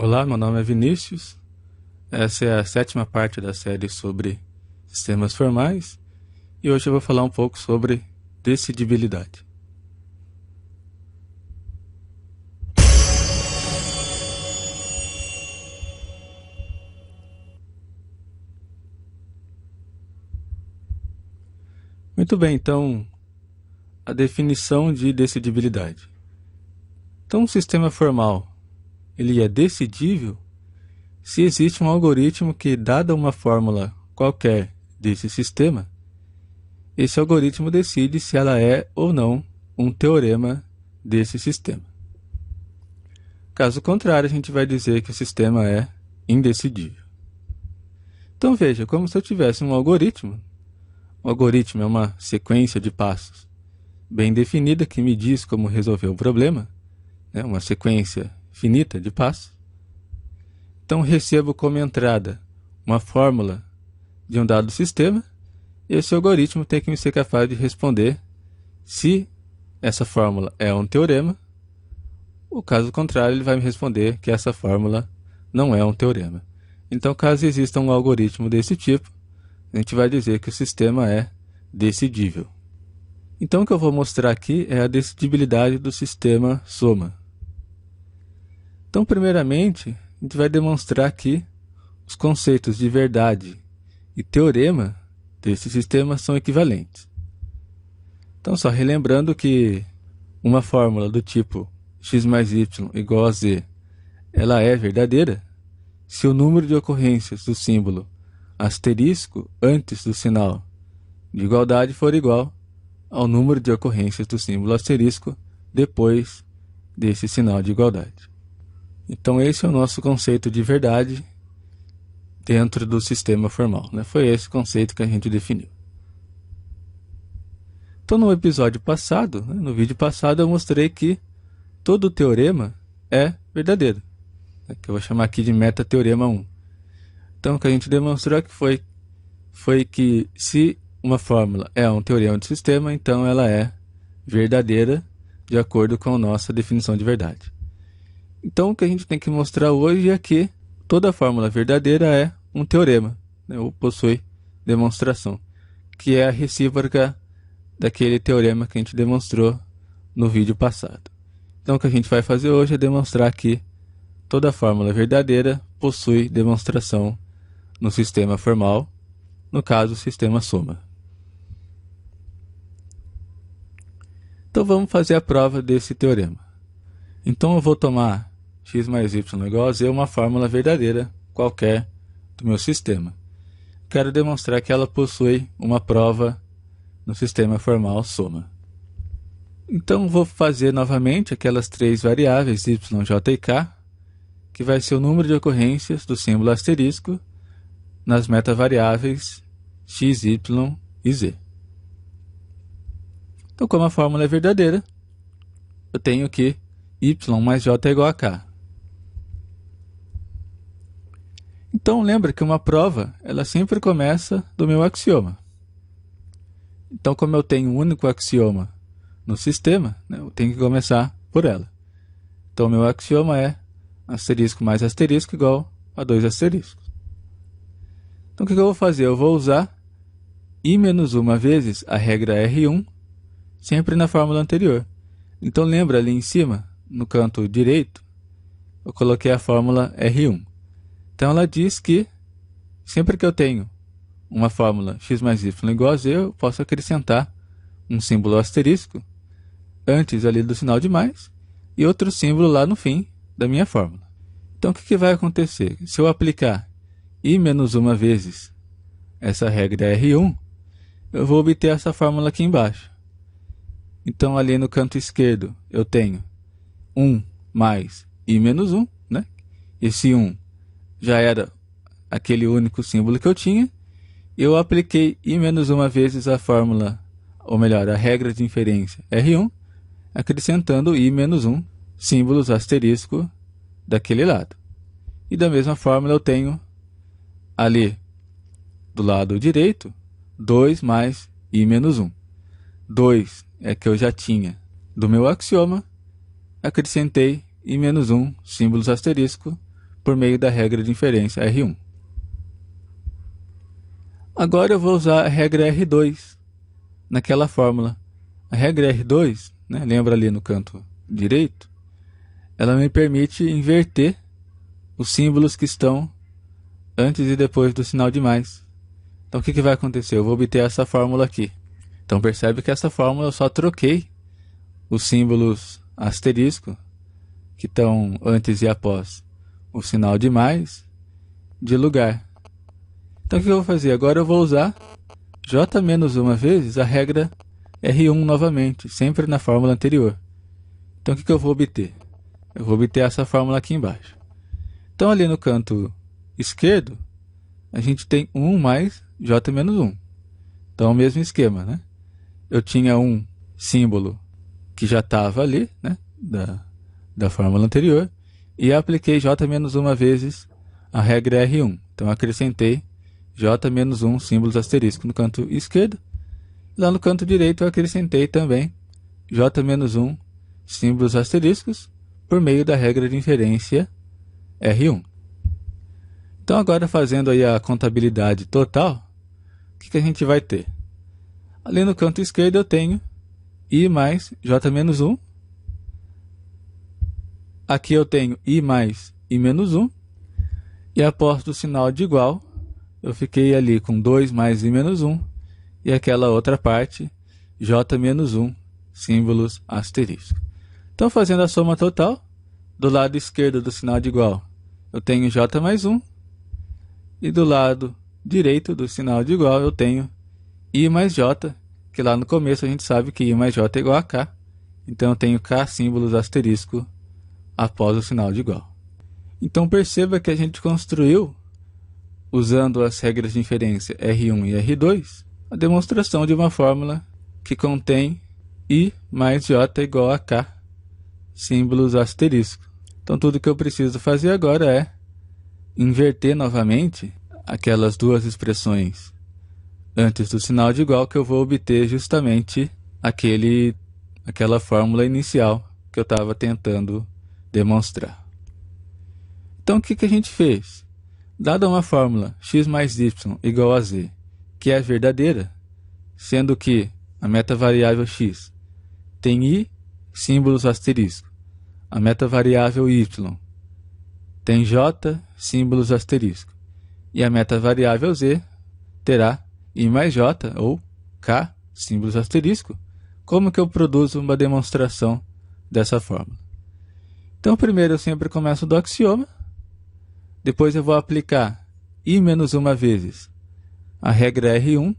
Olá, meu nome é Vinícius. Essa é a sétima parte da série sobre sistemas formais e hoje eu vou falar um pouco sobre decidibilidade. Muito bem, então, a definição de decidibilidade. Então, um sistema formal, ele é decidível se existe um algoritmo que, dada uma fórmula qualquer desse sistema, esse algoritmo decide se ela é ou não um teorema desse sistema. Caso contrário, a gente vai dizer que o sistema é indecidível. Então veja, como se eu tivesse um algoritmo. O algoritmo é uma sequência de passos bem definida que me diz como resolver um problema, uma sequência finita de passos. Então recebo como entrada uma fórmula de um dado sistema e esse algoritmo tem que me ser capaz de responder se essa fórmula é um teorema, ou caso contrário ele vai me responder que essa fórmula não é um teorema. Então, caso exista um algoritmo desse tipo, a gente vai dizer que o sistema é decidível. Então, o que eu vou mostrar aqui é a decidibilidade do sistema soma. Então, primeiramente, a gente vai demonstrar que os conceitos de verdade e teorema desse sistema são equivalentes. Então, só relembrando que uma fórmula do tipo x mais y igual a z, ela é verdadeira se o número de ocorrências do símbolo asterisco antes do sinal de igualdade for igual ao número de ocorrências do símbolo asterisco depois desse sinal de igualdade. Então esse é o nosso conceito de verdade dentro do sistema formal, Foi esse conceito que a gente definiu. Então no episódio passado, no vídeo passado, eu mostrei que todo teorema é verdadeiro, que eu vou chamar aqui de metateorema 1. Então o que a gente demonstrou foi que se uma fórmula é um teorema de sistema, então ela é verdadeira de acordo com a nossa definição de verdade. Então o que a gente tem que mostrar hoje é que toda fórmula verdadeira é um teorema, ou possui demonstração, que é a recíproca daquele teorema que a gente demonstrou no vídeo passado. Então o que a gente vai fazer hoje é demonstrar que toda fórmula verdadeira possui demonstração no sistema formal, no caso, o sistema soma. Então vamos fazer a prova desse teorema. Então eu vou tomar x mais y igual a z, uma fórmula verdadeira qualquer do meu sistema. Quero demonstrar que ela possui uma prova no sistema formal soma. Então vou fazer novamente aquelas três variáveis y, j e k, que vai ser o número de ocorrências do símbolo asterisco nas metavariáveis x, y e z. Então, como a fórmula é verdadeira, eu tenho que y mais j é igual a k. Então, lembra que uma prova, ela sempre começa do meu axioma. Então, como eu tenho um único axioma no sistema, eu tenho que começar por ela. Então, o meu axioma é asterisco mais asterisco igual a 2 asteriscos. Então, o que eu vou fazer? Eu vou usar i menos 1 vezes a regra R1, sempre na fórmula anterior. Então, lembra ali em cima, no canto direito, eu coloquei a fórmula R1. Então, ela diz que sempre que eu tenho uma fórmula x mais y igual a z, eu posso acrescentar um símbolo asterisco antes ali do sinal de mais e outro símbolo lá no fim da minha fórmula. Então, o que vai acontecer? Se eu aplicar i menos 1 vezes essa regra R1, eu vou obter essa fórmula aqui embaixo. Então, ali no canto esquerdo, eu tenho 1 mais i menos 1. Esse 1 já era aquele único símbolo que eu tinha. Eu apliquei i menos 1 vezes a fórmula, ou melhor, a regra de inferência R1, acrescentando i menos 1 símbolos asterisco daquele lado. E da mesma forma eu tenho ali do lado direito 2 mais i menos 1. 2 é que eu já tinha do meu axioma, acrescentei i menos 1 símbolos asterisco por meio da regra de inferência R1. Agora eu vou usar a regra R2 naquela fórmula. A regra R2, né, lembra ali no canto direito, ela me permite inverter os símbolos que estão antes e depois do sinal de mais. Então o que vai acontecer? Eu vou obter essa fórmula aqui. Então percebe que essa fórmula eu só troquei os símbolos asterisco, que estão antes e após o sinal de mais, de lugar. Então o que eu vou fazer? Agora eu vou usar J menos uma vezes a regra R1 novamente, sempre na fórmula anterior. Então o que eu vou obter? Eu vou obter essa fórmula aqui embaixo. Então ali no canto esquerdo, a gente tem 1 mais J menos 1. Então é o mesmo esquema, né? Eu tinha um símbolo que já estava ali, né, da fórmula anterior, e apliquei J menos uma vezes a regra R1. Então acrescentei J menos 1 símbolos asterisco no canto esquerdo. Lá no canto direito eu acrescentei também J menos 1 símbolos asteriscos por meio da regra de inferência R1. Então agora fazendo aí a contabilidade total, o que a gente vai ter? Ali no canto esquerdo eu tenho I mais J menos 1. Aqui eu tenho I mais I menos 1. E após o sinal de igual, eu fiquei ali com 2 mais I menos 1. E aquela outra parte, J menos 1, símbolos asterisco. Então fazendo a soma total, do lado esquerdo do sinal de igual, eu tenho J mais 1. E do lado direito do sinal de igual, eu tenho I mais J, que lá no começo a gente sabe que I mais J é igual a K. Então eu tenho K símbolos asterisco após o sinal de igual. Então perceba que a gente construiu, usando as regras de inferência R1 e R2, a demonstração de uma fórmula que contém I mais J igual a K, símbolos asterisco. Então tudo que eu preciso fazer agora é inverter novamente aquelas duas expressões antes do sinal de igual, que eu vou obter justamente aquela fórmula inicial que eu estava tentando demonstrar. Então o que a gente fez? Dada uma fórmula x mais y igual a z, que é verdadeira, sendo que a metavariável x tem i símbolos asterisco, a metavariável y tem j símbolos asterisco, e a metavariável z terá i mais j ou k símbolos asterisco. Como que eu produzo uma demonstração dessa fórmula? Então primeiro eu sempre começo do axioma, depois eu vou aplicar i menos uma vezes a regra R1,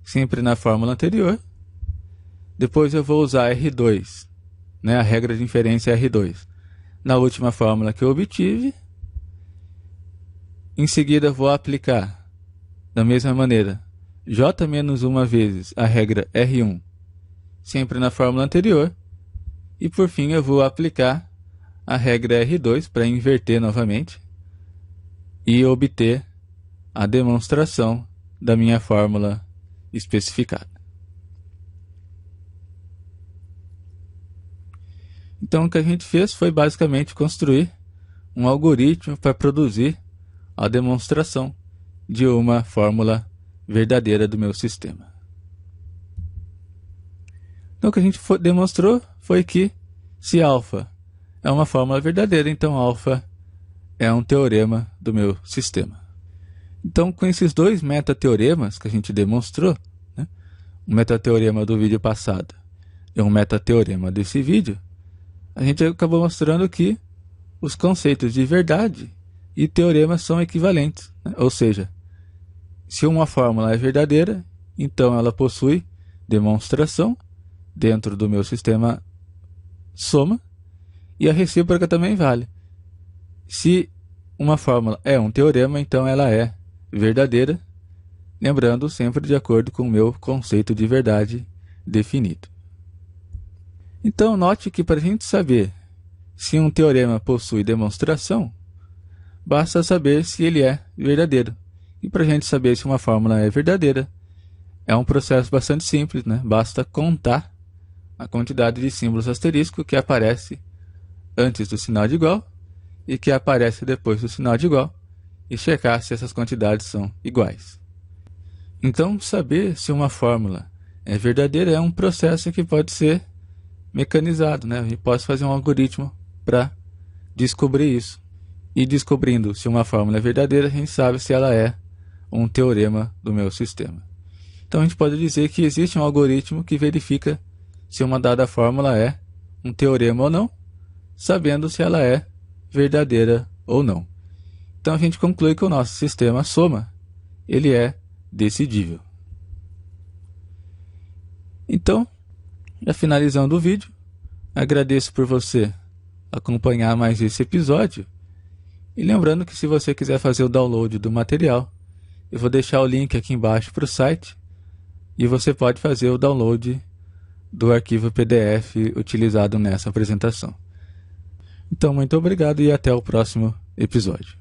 sempre na fórmula anterior. Depois eu vou usar R2, né, a regra de inferência R2, na última fórmula que eu obtive. Em seguida eu vou aplicar, da mesma maneira, J menos uma vezes a regra R1, sempre na fórmula anterior. E por fim eu vou aplicar a regra R2 para inverter novamente e obter a demonstração da minha fórmula especificada. Então o que a gente fez foi basicamente construir um algoritmo para produzir a demonstração de uma fórmula verdadeira do meu sistema. Então o que a gente demonstrou foi que se alfa é uma fórmula verdadeira, então alfa é um teorema do meu sistema. Então com esses dois metateoremas que a gente demonstrou, né, um metateorema do vídeo passado e um metateorema desse vídeo, a gente acabou mostrando que os conceitos de verdade e teorema são equivalentes, né? Ou seja, se uma fórmula é verdadeira, então ela possui demonstração dentro do meu sistema soma, e a recíproca também vale. Se uma fórmula é um teorema, então ela é verdadeira, lembrando sempre de acordo com o meu conceito de verdade definido. Então note que para a gente saber se um teorema possui demonstração, basta saber se ele é verdadeiro. E para a gente saber se uma fórmula é verdadeira, é um processo bastante simples, né? Basta contar a quantidade de símbolos asterisco que aparece antes do sinal de igual e que aparece depois do sinal de igual e checar se essas quantidades são iguais. Então, saber se uma fórmula é verdadeira é um processo que pode ser mecanizado, né? E posso fazer um algoritmo para descobrir isso. E descobrindo se uma fórmula é verdadeira, a gente sabe se ela é um teorema do meu sistema. Então a gente pode dizer que existe um algoritmo que verifica se uma dada fórmula é um teorema ou não, sabendo se ela é verdadeira ou não. Então a gente conclui que o nosso sistema soma, ele é decidível. Então, já finalizando o vídeo, agradeço por você acompanhar mais esse episódio. E lembrando que se você quiser fazer o download do material, eu vou deixar o link aqui embaixo para o site e você pode fazer o download do arquivo PDF utilizado nessa apresentação. Então, muito obrigado e até o próximo episódio.